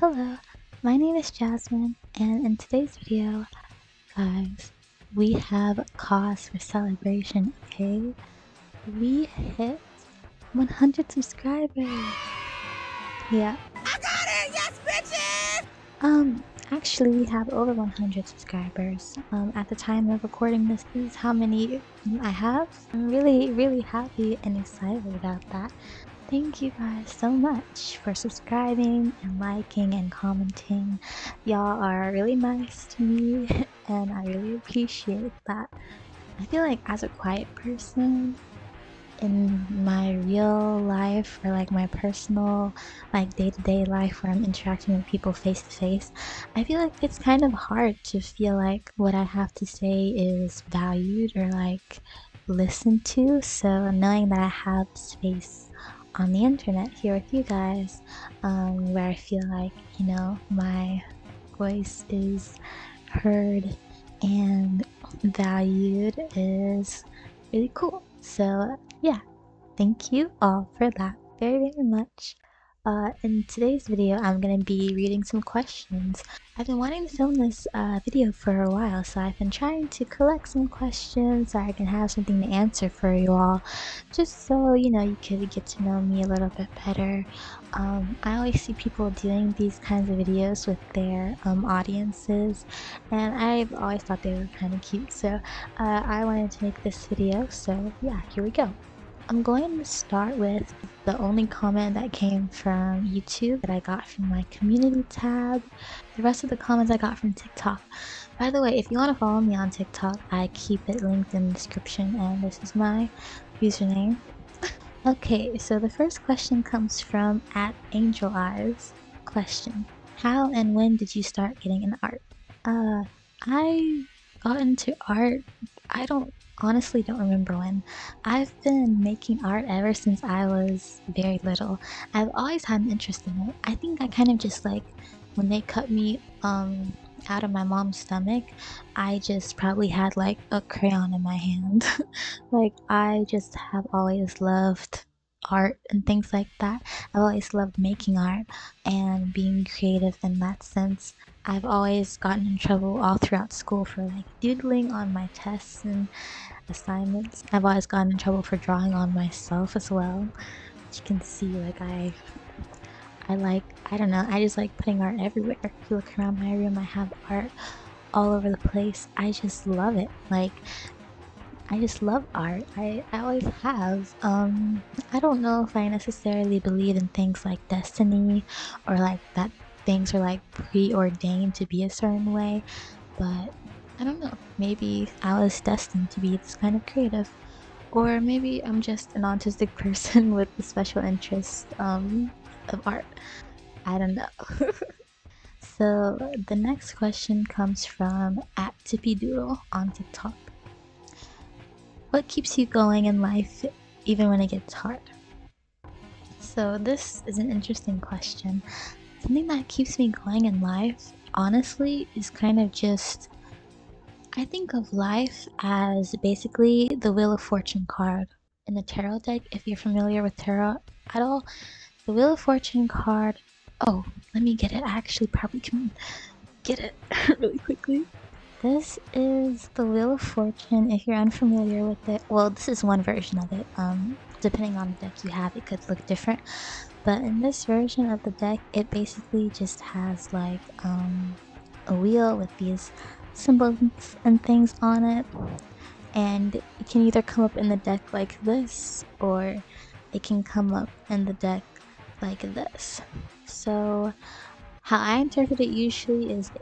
Hello, my name is Jasmine, and in today's video, guys, we have cause for celebration, okay? We hit 100 subscribers! Yeah. I got it! Yes, bitches! Actually, we have over 100 subscribers. At the time of recording this is how many I have. I'm really happy and excited about that. Thank you guys so much for subscribing and liking and commenting. Y'all are really nice to me and I really appreciate that. I feel like as a quiet person in my real life or like my personal like day-to-day life where I'm interacting with people face to face, I feel like it's kind of hard to feel like what I have to say is valued or like listened to. So knowing that I have space on the internet here with you guys, where I feel like, you know, my voice is heard and valued is really cool. So yeah, thank you all for that very much. In today's video, I'm going to be reading some questions. I've been wanting to film this video for a while, so I've been trying to collect some questions so I can have something to answer for you all, just so, you know, you could get to know me a little bit better. I always see people doing these kinds of videos with their audiences, and I've always thought they were kind of cute, so I wanted to make this video, so yeah, here we go. I'm going to start with the only comment that came from YouTube that I got from my community tab. The rest of the comments I got from TikTok. By the way, if you want to follow me on TikTok, I keep it linked in the description and this is my username. Okay, so the first question comes from @AngelEyes. Question: how and when did you start getting into art? I got into art, I honestly don't remember when. I've been making art ever since I was very little. I've always had an interest in it. I think I kind of just like, when they cut me out of my mom's stomach, I just probably had like a crayon in my hand. Like, I just have always loved art and things like that. I've always loved making art and being creative in that sense. I've always gotten in trouble all throughout school for like doodling on my tests and assignments. I've always gotten in trouble for drawing on myself as well. As you can see, like I don't know, I just like putting art everywhere. If you look around my room, I have art all over the place. I just love it. Like, I just love art. I always have. I don't know if I necessarily believe in things like destiny or like that things are like preordained to be a certain way, but I don't know. Maybe I was destined to be this kind of creative. Or maybe I'm just an autistic person with a special interest of art. I don't know. So the next question comes from @TippyDoodle on TikTok. What keeps you going in life even when it gets hard? So this is an interesting question. Something that keeps me going in life, honestly, is kind of just, I think of life as basically the Wheel of Fortune card in the tarot deck. If you're familiar with tarot at all, the Wheel of Fortune card, oh, let me get it. I actually probably can get it really quickly. This is the Wheel of Fortune. If you're unfamiliar with it, well, this is one version of it. Depending on the deck you have, it could look different. But in this version of the deck, it basically just has like a wheel with these symbols and things on it. And it can either come up in the deck like this, or it can come up in the deck like this. So how I interpret it usually is,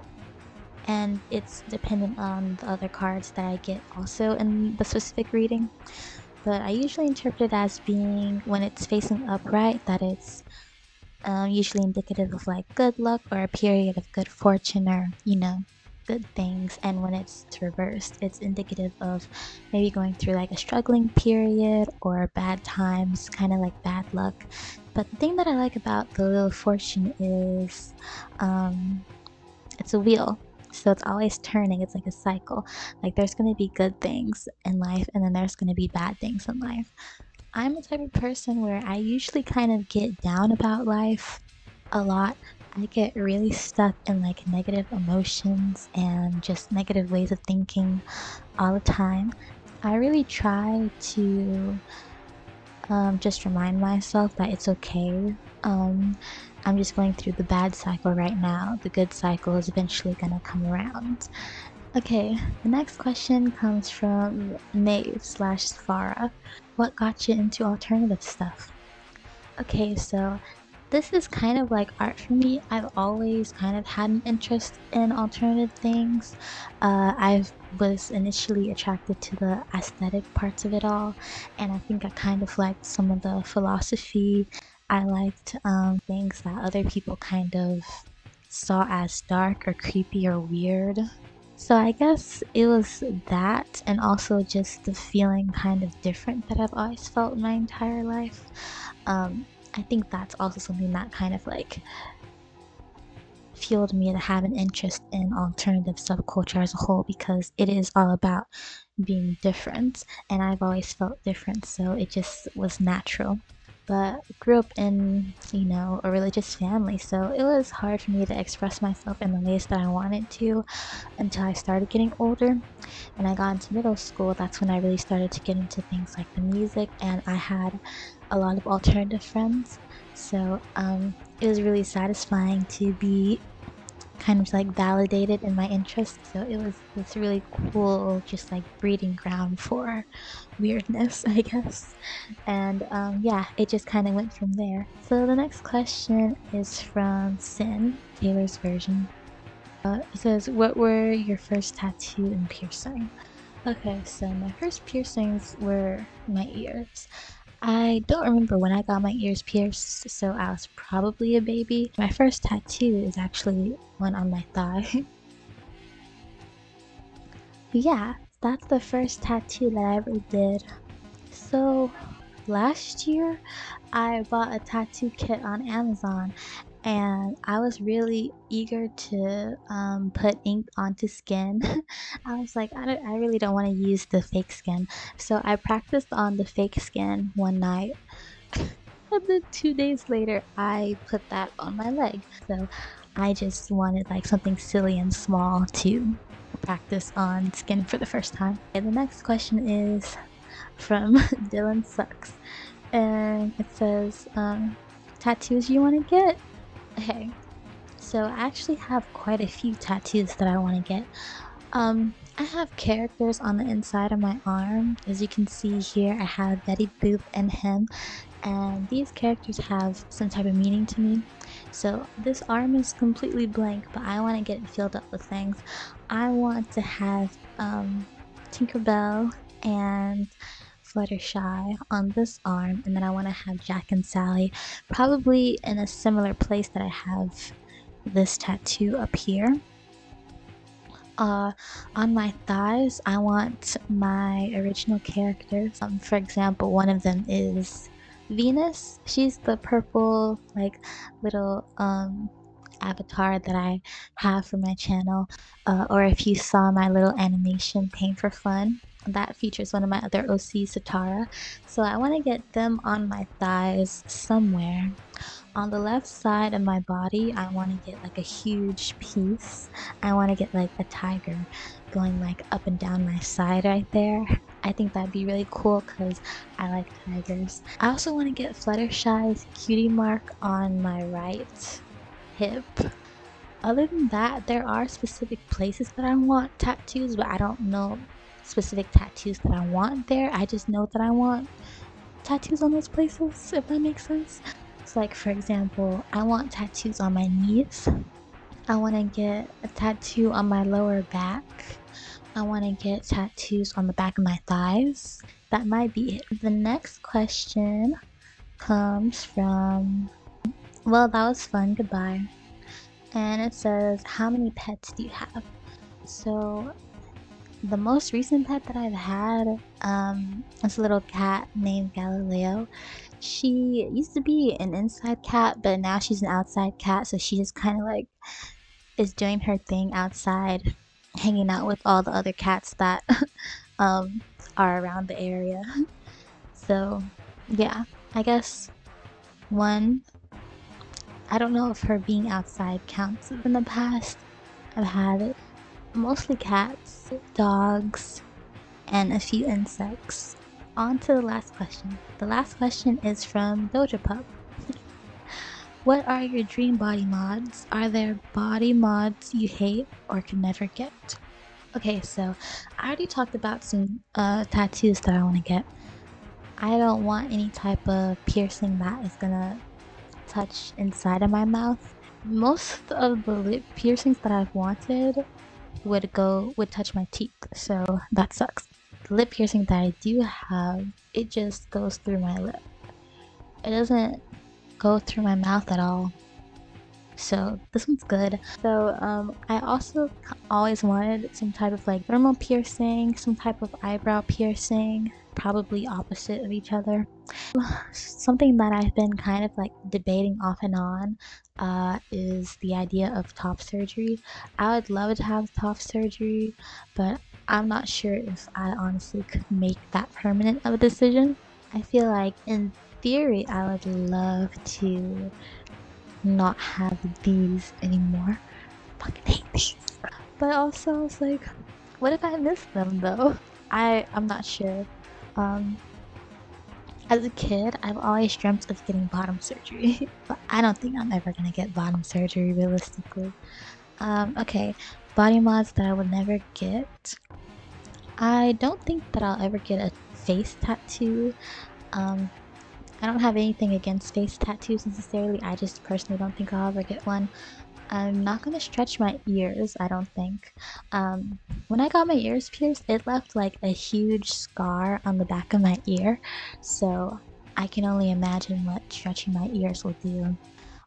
and it's dependent on the other cards that I get also in the specific reading, but I usually interpret it as being, when it's facing upright, that it's usually indicative of like good luck or a period of good fortune, or, you know, good things. And when it's reversed, it's indicative of maybe going through like a struggling period or bad times, kind of like bad luck. But the thing that I like about the Wheel of Fortune is it's a wheel. So it's always turning. It's like a cycle. Like, there's going to be good things in life, and then there's going to be bad things in life. I'm the type of person where I usually kind of get down about life a lot, I get really stuck in like negative emotions and just negative ways of thinking all the time. I really try to just remind myself that it's okay. Um, I'm just going through the bad cycle right now. The good cycle is eventually gonna come around. Okay, the next question comes from Maeve slash Safara. What got you into alternative stuff? Okay, so this is kind of like art for me. I've always kind of had an interest in alternative things. I was initially attracted to the aesthetic parts of it all, and I think I kind of liked some of the philosophy. I liked things that other people kind of saw as dark or creepy or weird. So I guess it was that, and also just the feeling kind of different that I've always felt my entire life. I think that's also something that kind of like fueled me to have an interest in alternative subculture as a whole, because it is all about being different, and I've always felt different, so it just was natural. But grew up in, a religious family, so it was hard for me to express myself in the ways that I wanted to until I started getting older. And I got into middle school, that's when I really started to get into things like the music, and I had a lot of alternative friends. So it was really satisfying to be kind of like validated in my interests. So it was this really cool, just like breeding ground for weirdness, I guess. And yeah, it just kind of went from there. So the next question is from Sin, Taylor's version. It says, what were your first tattoo and piercing? Okay, so my first piercings were my ears. I don't remember when I got my ears pierced, so I was probably a baby. My first tattoo is actually one on my thigh. Yeah, that's the first tattoo that I ever did. So last year, I bought a tattoo kit on Amazon, and I was really eager to put ink onto skin. I was like, I really don't want to use the fake skin. So I practiced on the fake skin one night. And then 2 days later, I put that on my leg. So I just wanted like something silly and small to practice on skin for the first time. And the next question is from Dylan Sucks. And it says, tattoos you want to get? Okay, so I actually have quite a few tattoos that I want to get. I have characters on the inside of my arm. As you can see here, I have Betty Boop and him, and these characters have some type of meaning to me. So this arm is completely blank, but I want to get it filled up with things. I want to have Tinkerbell and Fluttershy on this arm, and then I want to have Jack and Sally probably in a similar place that I have this tattoo up here. On my thighs, I want my original characters. For example, one of them is Venus. She's the purple, like, little avatar that I have for my channel. Or if you saw my little animation, Paint for Fun, that features one of my other OCs, Satara. So I want to get them on my thighs somewhere. On the left side of my body, I want to get like a huge piece. I want to get like a tiger going like up and down my side right there. I think that'd be really cool because I like tigers. I also want to get Fluttershy's cutie mark on my right hip. Other than that, there are specific places that I want tattoos, but I don't know specific tattoos that I want there. I just know that I want tattoos on those places, if that makes sense. So like, for example, I want tattoos on my knees. I want to get a tattoo on my lower back. I want to get tattoos on the back of my thighs. That might be it. The next question comes from, well, that was fun, goodbye. And it says, how many pets do you have? So the most recent pet that I've had is a little cat named Galileo. She used to be an inside cat, but now she's an outside cat, so she just kind of like is doing her thing outside, hanging out with all the other cats that are around the area. So yeah, I guess one. I don't know if her being outside counts. In the past, I've had mostly cats, dogs, and a few insects. On to the last question. The last question is from Doja Pup. What are your dream body mods? Are there body mods you hate or can never get? Okay, so I already talked about some tattoos that I want to get. I don't want any type of piercing that is gonna touch inside of my mouth. Most of the lip piercings that I've wanted would touch my teeth, so that sucks. The lip piercing that I do have, it just goes through my lip. It doesn't go through my mouth at all. So this one's good. So I also always wanted some type of like thermal piercing, some type of eyebrow piercing, probably opposite of each other. Something that I've been kind of like debating off and on is the idea of top surgery. I would love to have top surgery, but I'm not sure if I honestly could make that permanent of a decision. I feel like in theory I would love to not have these anymore. Fucking hate these. But also I was like, what if I miss them though? I'm not sure. As a kid, I've always dreamt of getting bottom surgery, but I don't think I'm ever gonna get bottom surgery realistically. Okay, body mods that I would never get. I don't think that I'll ever get a face tattoo. I don't have anything against face tattoos necessarily, I just personally don't think I'll ever get one. I'm not gonna stretch my ears, I don't think. When I got my ears pierced, it left like a huge scar on the back of my ear, so I can only imagine what stretching my ears will do.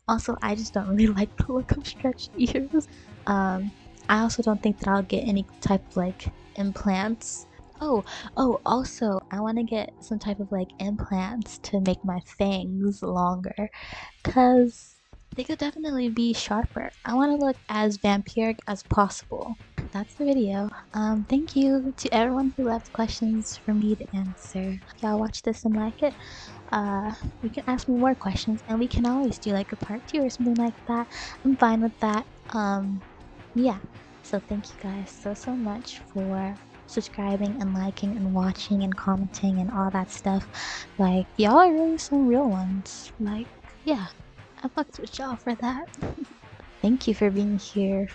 Also, I just don't really like the look of stretched ears. I also don't think that I'll get any type of like implants. Also, I want to get some type of like implants to make my fangs longer, cause they could definitely be sharper. I want to look as vampiric as possible. That's the video. Thank you to everyone who left questions for me to answer. If y'all watch this and like it, you can ask me more questions and we can always do like a part 2 or something like that. I'm fine with that. Yeah. So thank you guys so much for subscribing and liking and watching and commenting and all that stuff. Like, y'all are really some real ones. Like, yeah. I fucked with y'all for that. Thank you for being here,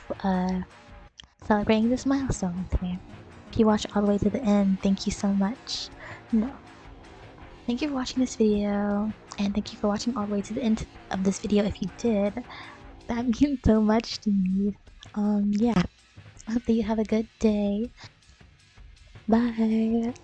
celebrating this milestone with me. If you watched all the way to the end, thank you so much. No. Thank you for watching this video, and thank you for watching all the way to the end of this video if you did. That means so much to me. Yeah. I hope that you have a good day. Bye.